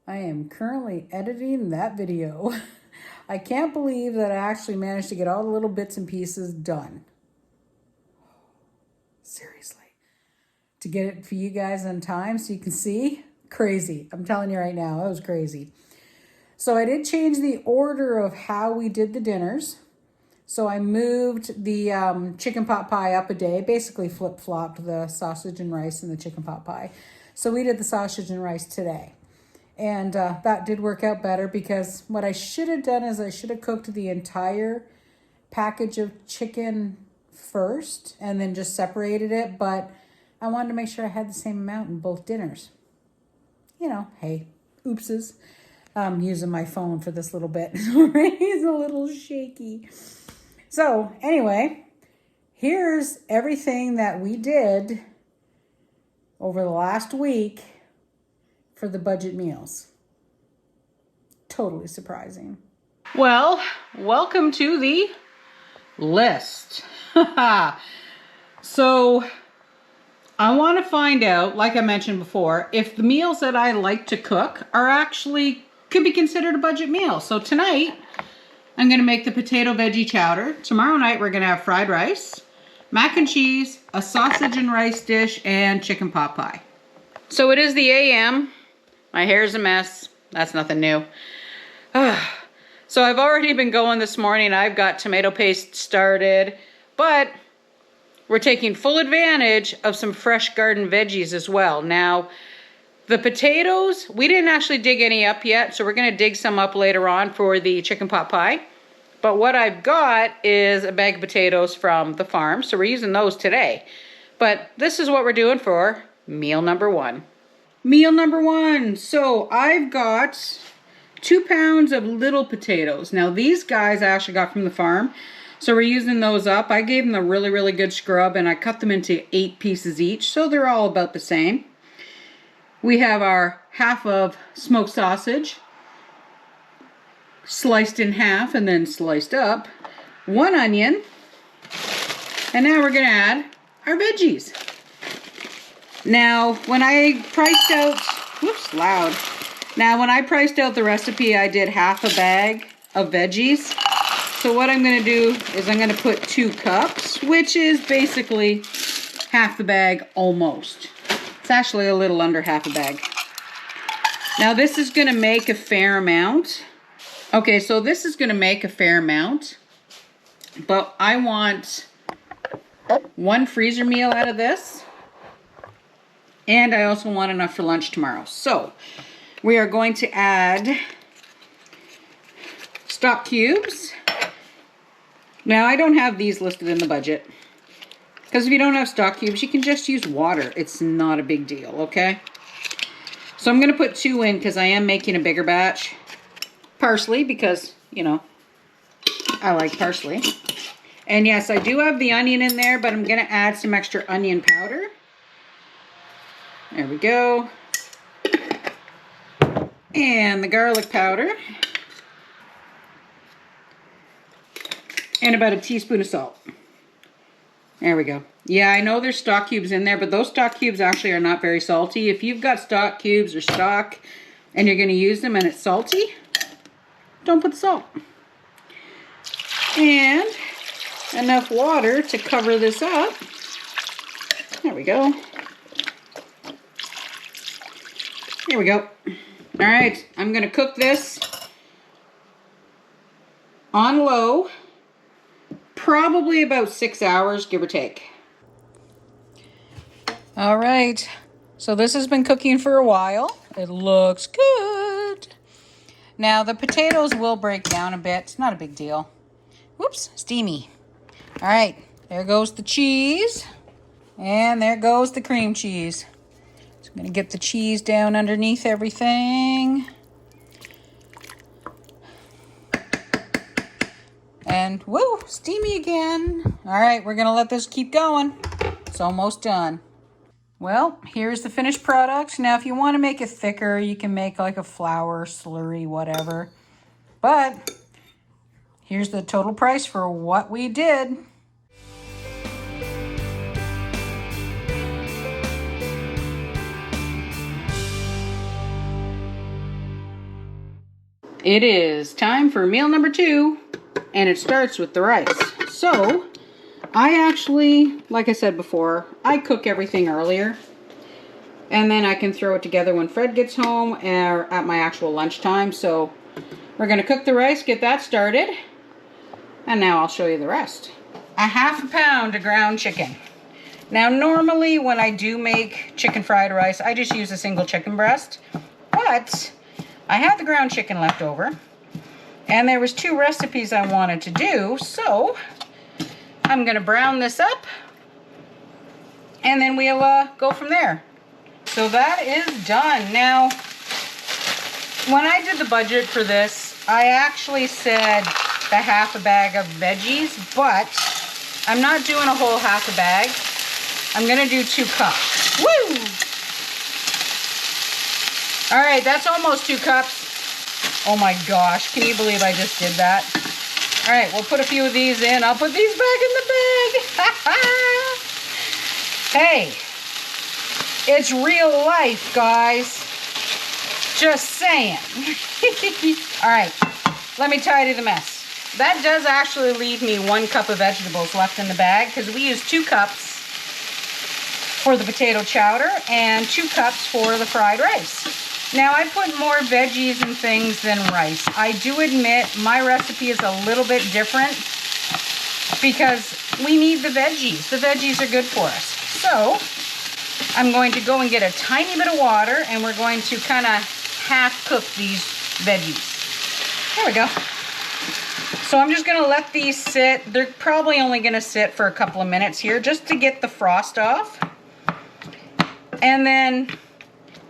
I am currently editing that video. I can't believe that I actually managed to get all the little bits and pieces done. Seriously. To get it for you guys on time so you can see. Crazy. I'm telling you right now, it was crazy. So I did change the order of how we did the dinners. So I moved the chicken pot pie up a day, basically flip-flopped the sausage and rice and the chicken pot pie. So we did the sausage and rice today. And that did work out better because what I should have done is I should have cooked the entire package of chicken first and then just separated it. But I wanted to make sure I had the same amount in both dinners. You know, hey, oopses. I'm using my phone for this little bit. He's a little shaky. So anyway, here's everything that we did over the last week for the budget meals. Totally surprising. Well, welcome to the list. So I want to find out, like I mentioned before, if the meals that I like to cook are actually could be considered a budget meal. So tonight I'm going to make the potato veggie chowder. Tomorrow night we're going to have fried rice, mac and cheese, a sausage and rice dish, and chicken pot pie. So it is the AM. My hair's a mess. That's nothing new. So I've already been going this morning. I've got tomato paste started, but we're taking full advantage of some fresh garden veggies as well. Now, the potatoes, we didn't actually dig any up yet, so we're going to dig some up later on for the chicken pot pie. But what I've got is a bag of potatoes from the farm, so we're using those today. But this is what we're doing for meal number one. Meal number one. So I've got 2 pounds of little potatoes. Now these guys I actually got from the farm, so we're using those up. I gave them a really, really good scrub and I cut them into 8 pieces each, so they're all about the same. We have our half of smoked sausage, sliced in half and then sliced up, 1 onion, and now we're gonna add our veggies. Now, when I priced out, whoops, loud. Now, when I priced out the recipe, I did half a bag of veggies. So what I'm gonna do is I'm gonna put 2 cups, which is basically half the bag almost. It's actually a little under half a bag. Now this is gonna make a fair amount. Okay, so this is gonna make a fair amount, but I want 1 freezer meal out of this. And I also want enough for lunch tomorrow. So we are going to add stock cubes. Now I don't have these listed in the budget, because if you don't have stock cubes, you can just use water. It's not a big deal, okay? So I'm going to put 2 in because I am making a bigger batch. Parsley, because, you know, I like parsley. And yes, I do have the onion in there, but I'm going to add some extra onion powder. There we go. And the garlic powder. And about a teaspoon of salt. There we go. Yeah, I know there's stock cubes in there, but those stock cubes actually are not very salty. If you've got stock cubes or stock and you're going to use them and it's salty, don't put the salt. And enough water to cover this up. There we go. There we go. All right, I'm going to cook this on low. Probably about 6 hours, give or take. All right, so this has been cooking for a while. It looks good. Now the potatoes will break down a bit. It's not a big deal. Whoops, steamy. All right, there goes the cheese. And there goes the cream cheese. So I'm gonna get the cheese down underneath everything. And woo, steamy again. All right, we're gonna let this keep going. It's almost done. Well, here's the finished product. Now, if you want to make it thicker, you can make like a flour slurry, whatever. But here's the total price for what we did. It is time for meal number 2, and it starts with the rice. So, I actually, like I said before, I cook everything earlier, and then I can throw it together when Fred gets home or at my actual lunchtime. So, we're going to cook the rice, get that started, and now I'll show you the rest. A ½ pound of ground chicken. Now, normally when I do make chicken fried rice, I just use a single chicken breast, but I had the ground chicken left over, and there was 2 recipes I wanted to do, so I'm gonna brown this up, and then we'll go from there. So that is done. Now, when I did the budget for this, I actually said the ½ bag of veggies, but I'm not doing a whole ½ bag. I'm gonna do 2 cups. Woo! All right, that's almost 2 cups. Oh my gosh, can you believe I just did that? All right, we'll put a few of these in. I'll put these back in the bag. Hey, it's real life, guys. Just saying. All right, let me tidy the mess. That does actually leave me 1 cup of vegetables left in the bag because we use 2 cups for the potato chowder and 2 cups for the fried rice. Now, I put more veggies and things than rice. I do admit my recipe is a little bit different because we need the veggies. The veggies are good for us. So, I'm going to go and get a tiny bit of water, and we're going to kind of half cook these veggies. There we go. So I'm just going to let these sit. They're probably only going to sit for a couple of minutes here just to get the frost off. And then,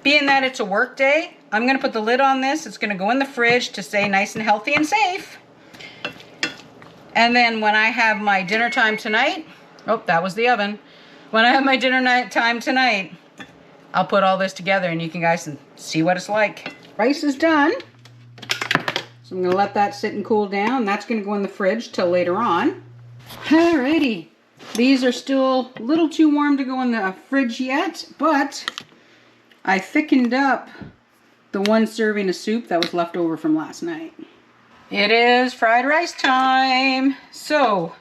being that it's a work day, I'm going to put the lid on this. It's going to go in the fridge to stay nice and healthy and safe. And then when I have my dinner time tonight, oh, that was the oven. When I have my dinner time tonight, I'll put all this together and you can guys see what it's like. Rice is done. So I'm going to let that sit and cool down. That's going to go in the fridge till later on. Alrighty. These are still a little too warm to go in the fridge yet, but I thickened up the 1 serving of soup that was left over from last night. It is fried rice time. So,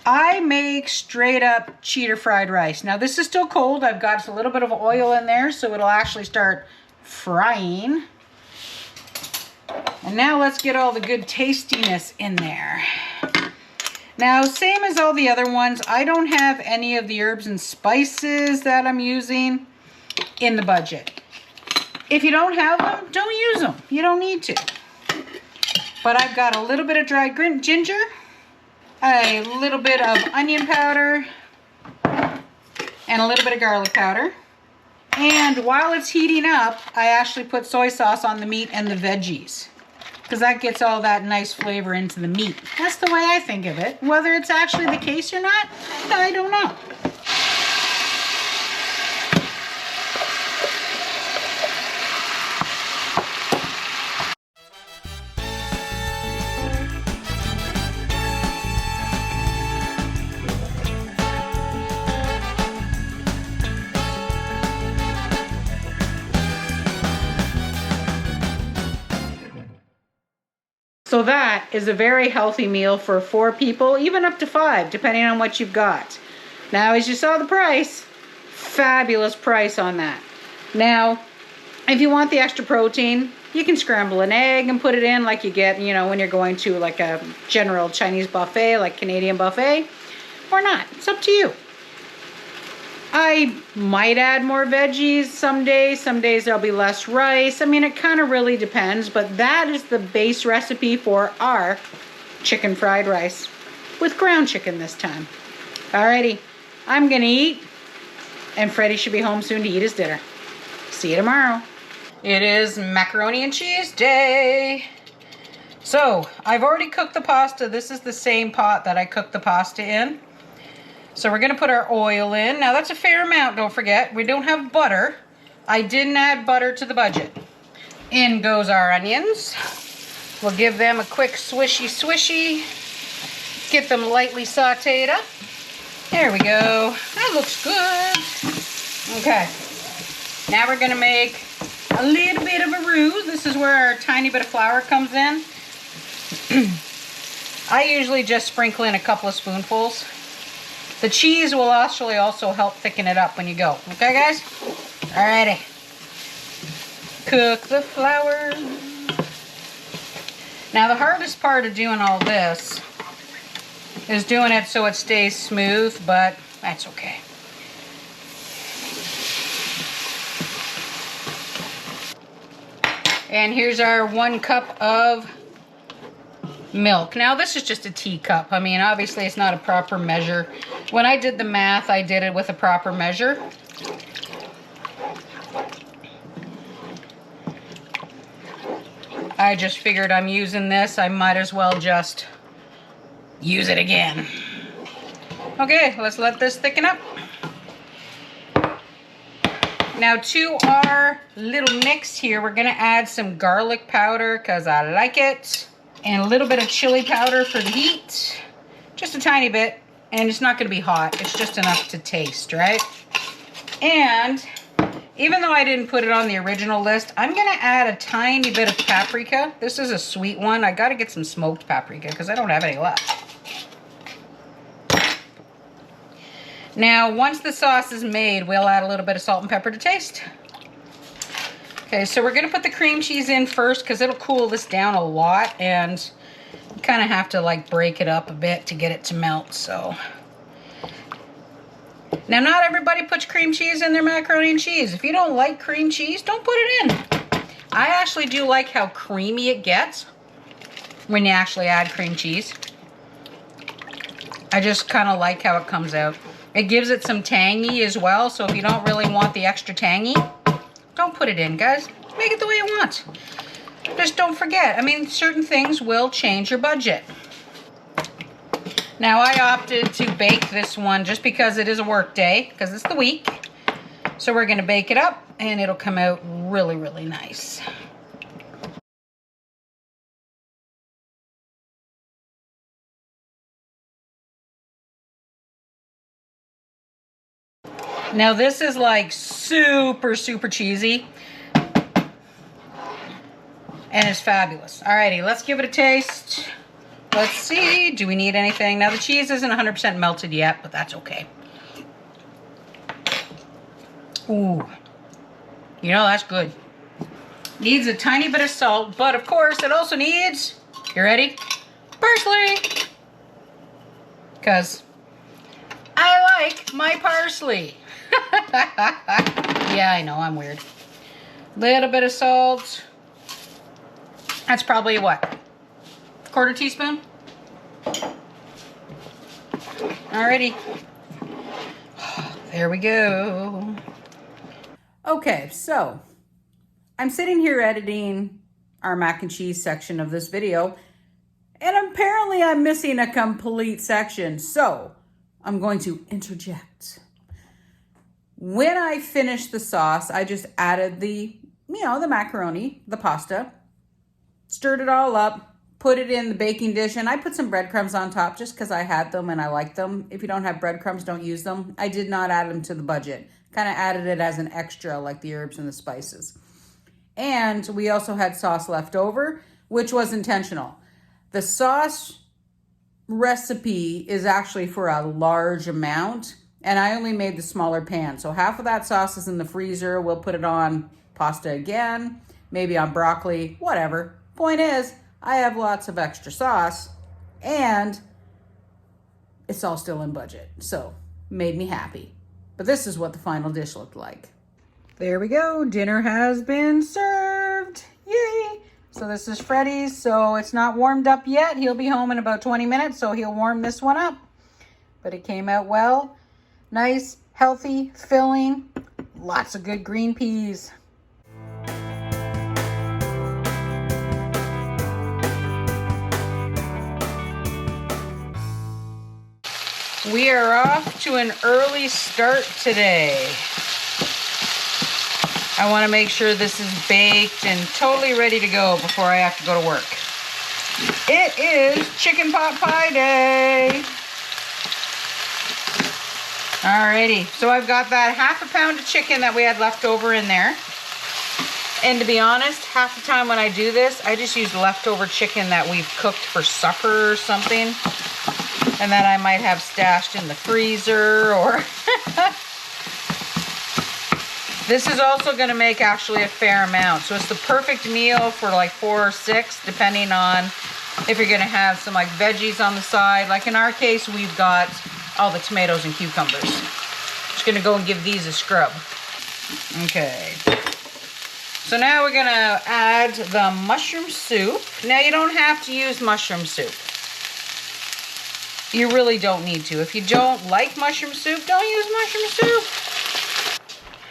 I make straight up cheater fried rice. Now, this is still cold. I've got a little bit of oil in there, so it'll actually start frying. And now let's get all the good tastiness in there. Now, same as all the other ones, I don't have any of the herbs and spices that I'm using in the budget. If you don't have them, don't use them. You don't need to. But I've got a little bit of dried ginger, a little bit of onion powder, and a little bit of garlic powder. And while it's heating up, I actually put soy sauce on the meat and the veggies, because that gets all that nice flavor into the meat. That's the way I think of it. Whether it's actually the case or not, I don't know. So that is a very healthy meal for 4 people, even up to 5, depending on what you've got. Now, as you saw the price, fabulous price on that. Now, if you want the extra protein, you can scramble an egg and put it in like you get, you know, when you're going to like a general Chinese buffet, like Canadian buffet, or not. It's up to you. I might add more veggies some days there'll be less rice. I mean, it kind of really depends, but that is the base recipe for our chicken fried rice with ground chicken this time. Alrighty, I'm gonna eat, and Freddie should be home soon to eat his dinner. See you tomorrow. It is macaroni and cheese day. So, I've already cooked the pasta. This is the same pot that I cooked the pasta in. So we're gonna put our oil in. Now that's a fair amount, don't forget. We don't have butter. I didn't add butter to the budget. In goes our onions. We'll give them a quick swishy swishy. Get them lightly sauteed up. There we go. That looks good. Okay. Now we're gonna make a little bit of a roux. This is where our tiny bit of flour comes in. I usually just sprinkle in a couple of spoonfuls. The cheese will actually also help thicken it up when you go. Okay, guys? Alrighty. Cook the flour. Now, the hardest part of doing all this is doing it so it stays smooth, but that's okay. And here's our 1 cup of milk. Now, this is just a teacup. I mean, obviously, it's not a proper measure. When I did the math, I did it with a proper measure. I just figured I'm using this. I might as well just use it again. Okay, let's let this thicken up. Now, to our little mix here, we're going to add some garlic powder because I like it. And a little bit of chili powder for the heat. Just a tiny bit. And it's not going to be hot. It's just enough to taste, right? And even though I didn't put it on the original list, I'm going to add a tiny bit of paprika. This is a sweet one. I got to get some smoked paprika because I don't have any left. Now, once the sauce is made, we'll add a little bit of salt and pepper to taste. Okay, so we're going to put the cream cheese in first because it'll cool this down a lot, and you kind of have to like break it up a bit to get it to melt. So now, not everybody puts cream cheese in their macaroni and cheese. If you don't like cream cheese, don't put it in. I actually do like how creamy it gets when you actually add cream cheese. I just kind of like how it comes out. It gives it some tangy as well, so if you don't really want the extra tangy, don't put it in, guys. Make it the way you want. Just don't forget. I mean, certain things will change your budget. Now, I opted to bake this one just because it is a work day, because it's the week. So we're going to bake it up, and it'll come out really, really nice. Now, this is like super, super cheesy. And it's fabulous. Alrighty, let's give it a taste. Let's see. Do we need anything? Now, the cheese isn't 100% melted yet, but that's okay. Ooh. You know, that's good. Needs a tiny bit of salt, but of course, it also needs, you ready? Parsley. Because I like my parsley. Yeah, I know, I'm weird. Little bit of salt. That's probably what? Quarter teaspoon? Alrighty. There we go. Okay, so I'm sitting here editing our mac and cheese section of this video, and apparently I'm missing a complete section, so I'm going to interject. When I finished the sauce, I just added the macaroni, the pasta, stirred it all up, put it in the baking dish, and I put some breadcrumbs on top just because I had them and I liked them. If you don't have breadcrumbs, don't use them. I did not add them to the budget. Kind of added it as an extra, like the herbs and the spices. And we also had sauce left over, which was intentional. The sauce recipe is actually for a large amount, and I only made the smaller pan. So half of that sauce is in the freezer. We'll put it on pasta again, maybe on broccoli, whatever. Point is, I have lots of extra sauce, and it's all still in budget. So, made me happy. But this is what the final dish looked like. There we go. Dinner has been served. Yay! So this is Freddy's. So it's not warmed up yet. He'll be home in about 20 minutes, so he'll warm this one up. But it came out well. Nice, healthy, filling. Lots of good green peas. We are off to an early start today. I want to make sure this is baked and totally ready to go before I have to go to work. It is chicken pot pie day. Alrighty, so I've got that half a pound of chicken that we had left over in there. And to be honest, half the time when I do this, I just use leftover chicken that we've cooked for supper or something. And that I might have stashed in the freezer or... This is also going to make actually a fair amount. So it's the perfect meal for like 4 or 6, depending on if you're going to have some like veggies on the side. Like in our case, we've got all the tomatoes and cucumbers. Just going to go and give these a scrub. Okay. So now we're going to add the mushroom soup. Now you don't have to use mushroom soup. You really don't need to. If you don't like mushroom soup, don't use mushroom soup.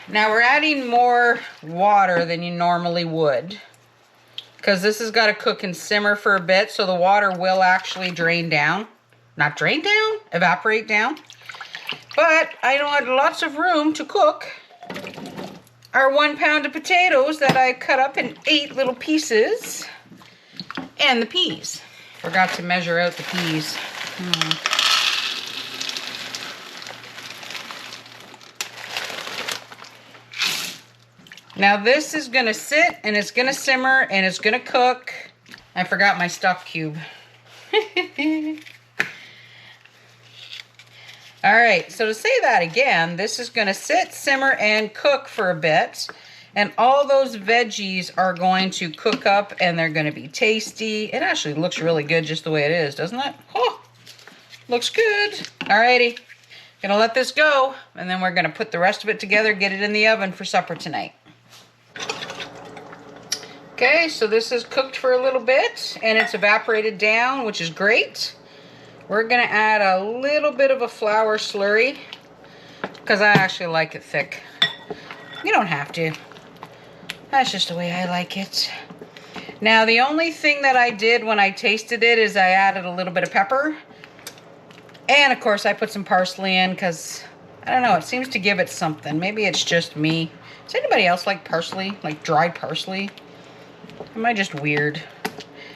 Now we're adding more water than you normally would, because this has got to cook and simmer for a bit, so the water will actually drain down. Not drain down, evaporate down. But I don't have lots of room to cook our 1 pound of potatoes that I cut up in 8 little pieces, and the peas. Forgot to measure out the peas. Now this is going to sit and it's going to simmer and it's going to cook. I forgot my stuff cube. Alright, so to say that again, this is going to sit, simmer, and cook for a bit. And all those veggies are going to cook up and they're going to be tasty. It actually looks really good just the way it is, doesn't it? Oh, looks good. Alrighty, gonna let this go and then we're going to put the rest of it together, get it in the oven for supper tonight. Okay, so this is cooked for a little bit and it's evaporated down, which is great. We're going to add a little bit of a flour slurry because I actually like it thick. You don't have to. That's just the way I like it. Now, the only thing that I did when I tasted it is I added a little bit of pepper. And, of course, I put some parsley in because, I don't know, it seems to give it something. Maybe it's just me. Does anybody else like parsley? Like dried parsley? Am I just weird?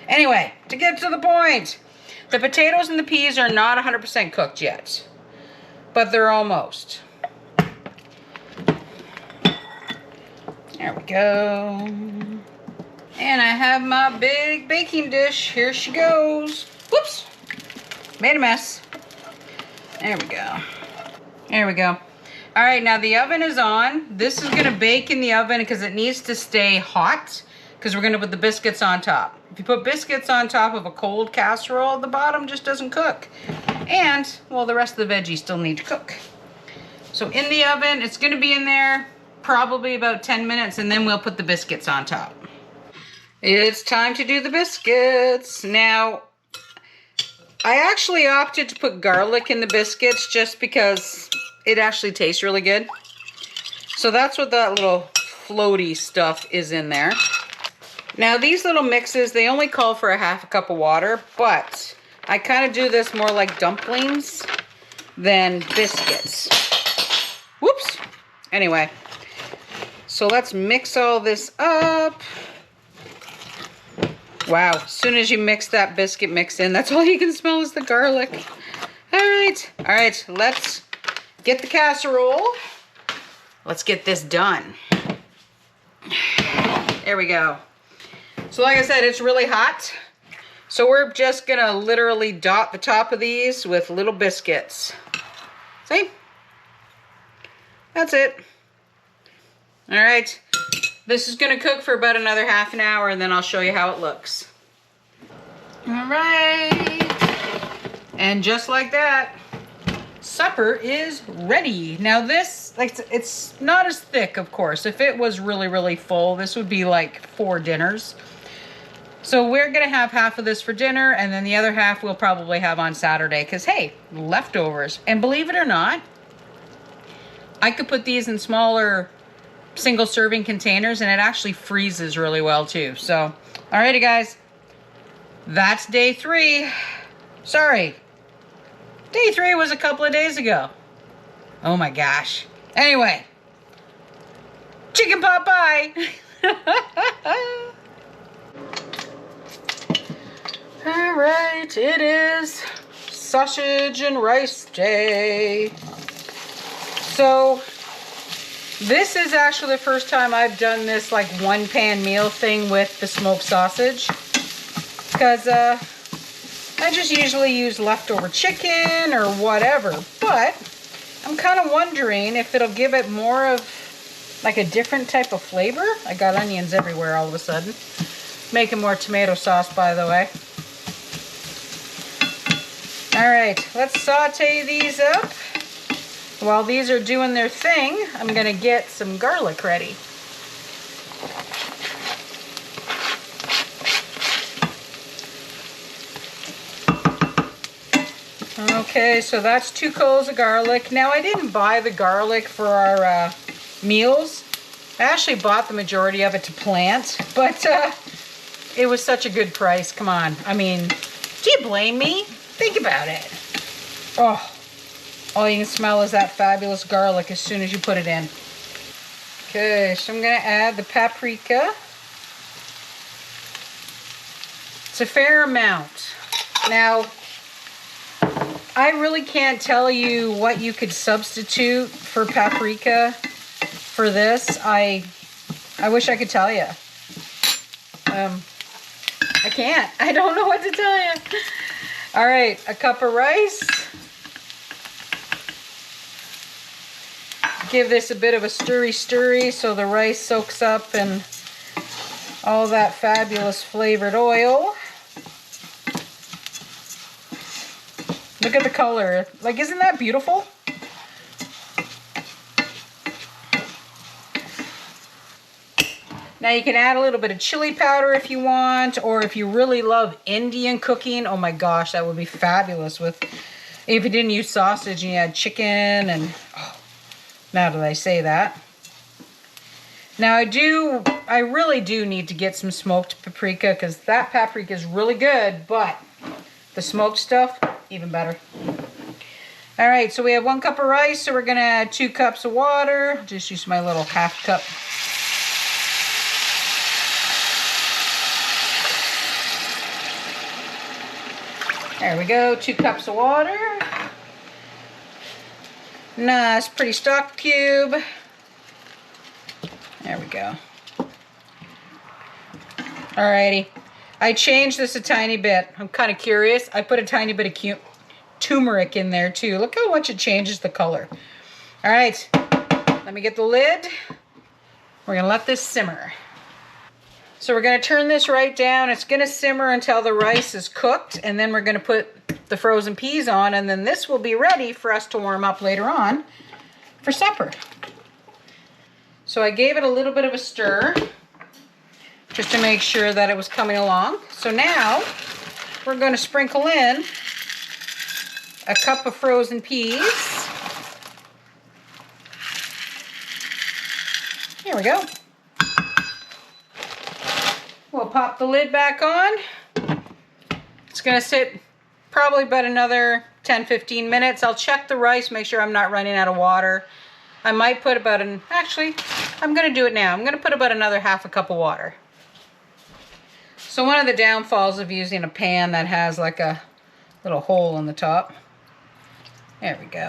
Anyway, to get to the point. The potatoes and the peas are not 100% cooked yet. But they're almost. There we go. And I have my big baking dish. Here she goes. Whoops. Made a mess. There we go. There we go. All right, now the oven is on. This is going to bake in the oven because it needs to stay hot because we're going to put the biscuits on top. If you put biscuits on top of a cold casserole, the bottom just doesn't cook. And, well, the rest of the veggies still need to cook. So in the oven, it's going to be in there probably about 10 minutes, and then we'll put the biscuits on top. It's time to do the biscuits. Now, I actually opted to put garlic in the biscuits just because it actually tastes really good. So that's what that little floaty stuff is in there. Now these little mixes, they only call for a half a cup of water, but I kind of do this more like dumplings than biscuits. Whoops. Anyway, so let's mix all this up. Wow, as soon as you mix that biscuit mix in, that's all you can smell is the garlic. All right, let's get the casserole. Let's get this done. There we go. So like I said, it's really hot. So we're just gonna literally dot the top of these with little biscuits. See? That's it. All right. This is gonna cook for about another half an hour and then I'll show you how it looks. All right. And just like that, supper is ready. Now this, like, it's not as thick, of course. If it was really, really full, this would be like 4 dinners. So we're gonna have half of this for dinner and then the other half we'll probably have on Saturday because, hey, leftovers. And believe it or not, I could put these in smaller single serving containers and it actually freezes really well too. So, alrighty guys, that's day 3. Sorry, day 3 was a couple of days ago. Oh my gosh. Anyway, chicken pot pie. All right, it is sausage and rice day. So This is actually the first time I've done this like one pan meal thing with the smoked sausage. Because I just usually use leftover chicken or whatever. But I'm kind of wondering if it'll give it more of like a different type of flavor. I got onions everywhere all of a sudden. Making more tomato sauce, by the way. All right, let's saute these up. While these are doing their thing, I'm gonna get some garlic ready. Okay, so that's 2 cloves of garlic. Now, I didn't buy the garlic for our meals. I actually bought the majority of it to plant, but it was such a good price. Come on. I mean, do you blame me? Think about it. Oh, all you can smell is that fabulous garlic as soon as you put it in. Okay, so I'm going to add the paprika. It's a fair amount. Now, I really can't tell you what you could substitute for paprika for this. I wish I could tell you. I can't. I don't know what to tell you. All right, a cup of rice. Give this a bit of a stirry so the rice soaks up in all that fabulous flavored oil. Look at the color. Like, isn't that beautiful? Now you can add a little bit of chili powder if you want, or if you really love Indian cooking, oh my gosh, that would be fabulous with, if you didn't use sausage and you had chicken and, oh, now that I say that. Now I really do need to get some smoked paprika because that paprika is really good, but the smoked stuff, even better. All right, so we have 1 cup of rice, so we're gonna add 2 cups of water. Just use my little half cup. There we go, 2 cups of water. Nice, pretty stock cube. There we go. Alrighty. I changed this a tiny bit. I'm kind of curious. I put a tiny bit of turmeric in there too. Look how much it changes the color. All right, let me get the lid. We're gonna let this simmer. So we're gonna turn this right down. It's gonna simmer until the rice is cooked, and then we're gonna put the frozen peas on, and then this will be ready for us to warm up later on for supper. So I gave it a little bit of a stir just to make sure that it was coming along. So now we're going to sprinkle in a cup of frozen peas. Here we go. We'll pop the lid back on. It's going to sit probably about another 10-15 minutes. I'll check the rice, make sure I'm not running out of water. I might put about actually, I'm going to do it now. I'm going to put about another half a cup of water. So one of the downfalls of using a pan that has like a little hole in the top. There we go.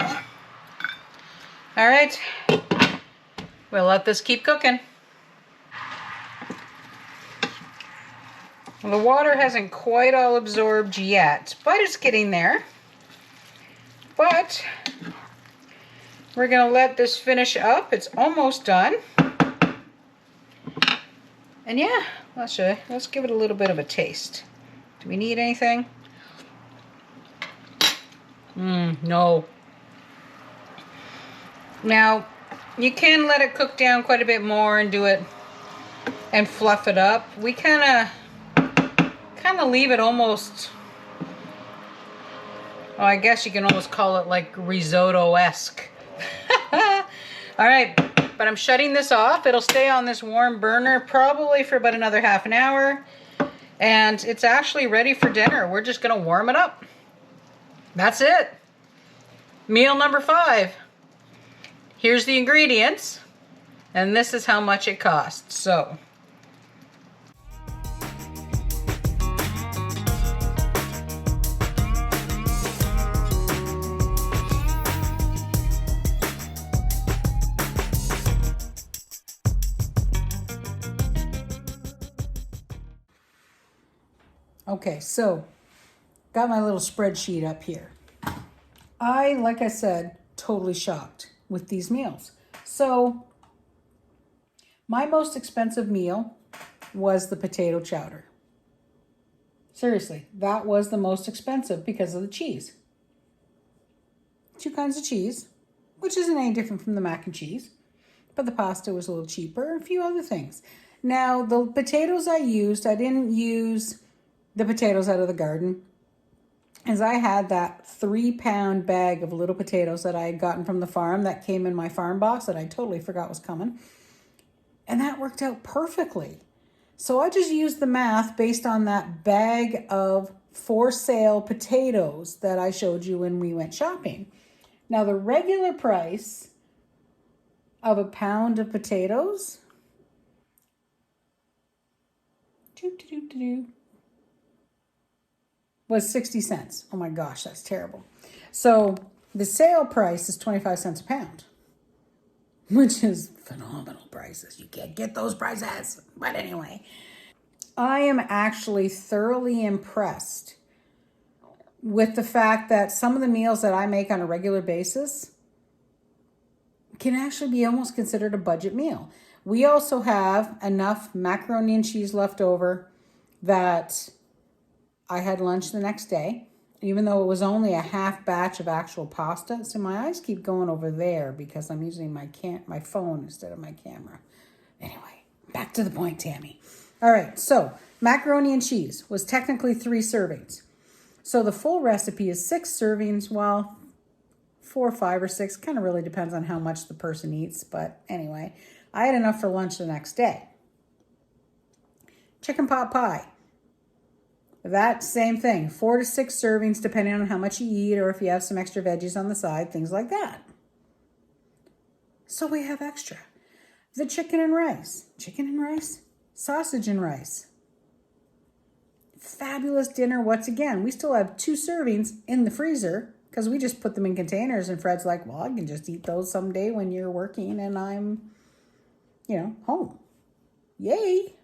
All right, we'll let this keep cooking. Well, the water hasn't quite all absorbed yet, but it's getting there. But we're gonna let this finish up. It's almost done. And yeah, let's give it a little bit of a taste. Do we need anything? No. Now, you can let it cook down quite a bit more and do it and fluff it up. We kind of leave it almost, well, I guess you can almost call it like risotto-esque. All right, but I'm shutting this off. It'll stay on this warm burner probably for about another half an hour. And it's actually ready for dinner. We're just gonna warm it up. That's it. Meal number 5. Here's the ingredients, and this is how much it costs. So Okay, so got my little spreadsheet up here. Like I said, totally shocked with these meals. So my most expensive meal was the potato chowder. Seriously, that was the most expensive because of the cheese. 2 kinds of cheese, which isn't any different from the mac and cheese, but the pasta was a little cheaper, a few other things. Now, the potatoes I didn't use the potatoes out of the garden, as I had that 3-pound bag of little potatoes that I had gotten from the farm that came in my farm box that I totally forgot was coming. And that worked out perfectly. So I just used the math based on that bag of for sale potatoes that I showed you when we went shopping. Now the regular price of a pound of potatoes was 60 cents. Oh my gosh, that's terrible. So the sale price is 25 cents a pound, which is phenomenal prices. You can't get those prices. But anyway, I am actually thoroughly impressed with the fact that some of the meals that I make on a regular basis can actually be almost considered a budget meal. We also have enough macaroni and cheese left over that I had lunch the next day, even though it was only a half batch of actual pasta. So my eyes keep going over there because I'm using my phone instead of my camera. Anyway, back to the point, Tammy. All right, so macaroni and cheese was technically 3 servings. So the full recipe is 6 servings. Well, 4, 5, or 6, kind of really depends on how much the person eats. But anyway, I had enough for lunch the next day. Chicken pot pie. That same thing, 4 to 6 servings depending on how much you eat or if you have some extra veggies on the side, things like that. So we have extra. The chicken and rice, sausage and rice. Fabulous dinner once again. We still have 2 servings in the freezer because we just put them in containers, and Fred's like, well, I can just eat those someday when you're working and I'm, home. Yay.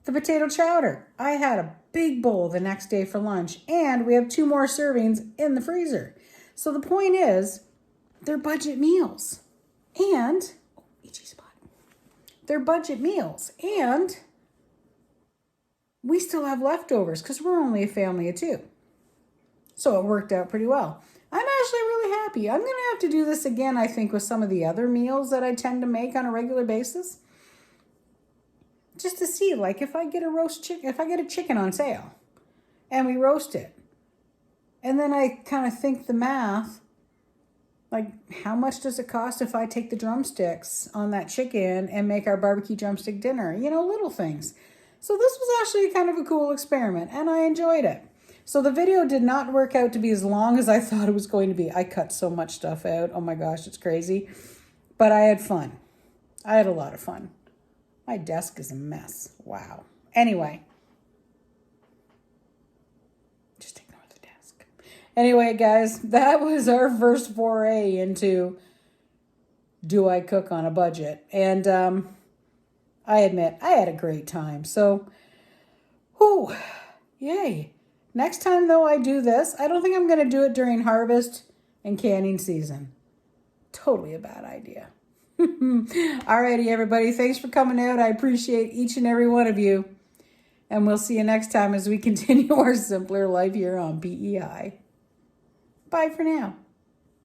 The potato chowder. I had a big bowl the next day for lunch, and we have 2 more servings in the freezer. So the point is, they're budget meals. And, itchy spot. They're budget meals. And we still have leftovers because we're only a family of 2. So it worked out pretty well. I'm actually really happy. I'm going to have to do this again, I think, with some of the other meals that I tend to make on a regular basis. Just to see, like, if I get a chicken on sale and we roast it, and then I kind of think the math, like, how much does it cost if I take the drumsticks on that chicken and make our barbecue drumstick dinner? Little things. So this was actually kind of a cool experiment, and I enjoyed it. So the video did not work out to be as long as I thought it was going to be. I cut so much stuff out. Oh my gosh, it's crazy. But I had fun. I had a lot of fun. My desk is a mess. Wow. Anyway. Just ignore the desk. Anyway, guys, that was our first foray into do I cook on a budget? And I admit, I had a great time. So, yay. Next time, though, I do this, I don't think I'm going to do it during harvest and canning season. Totally a bad idea. Alrighty, everybody. Thanks for coming out. I appreciate each and every one of you. And we'll see you next time as we continue our simpler life here on PEI. Bye for now.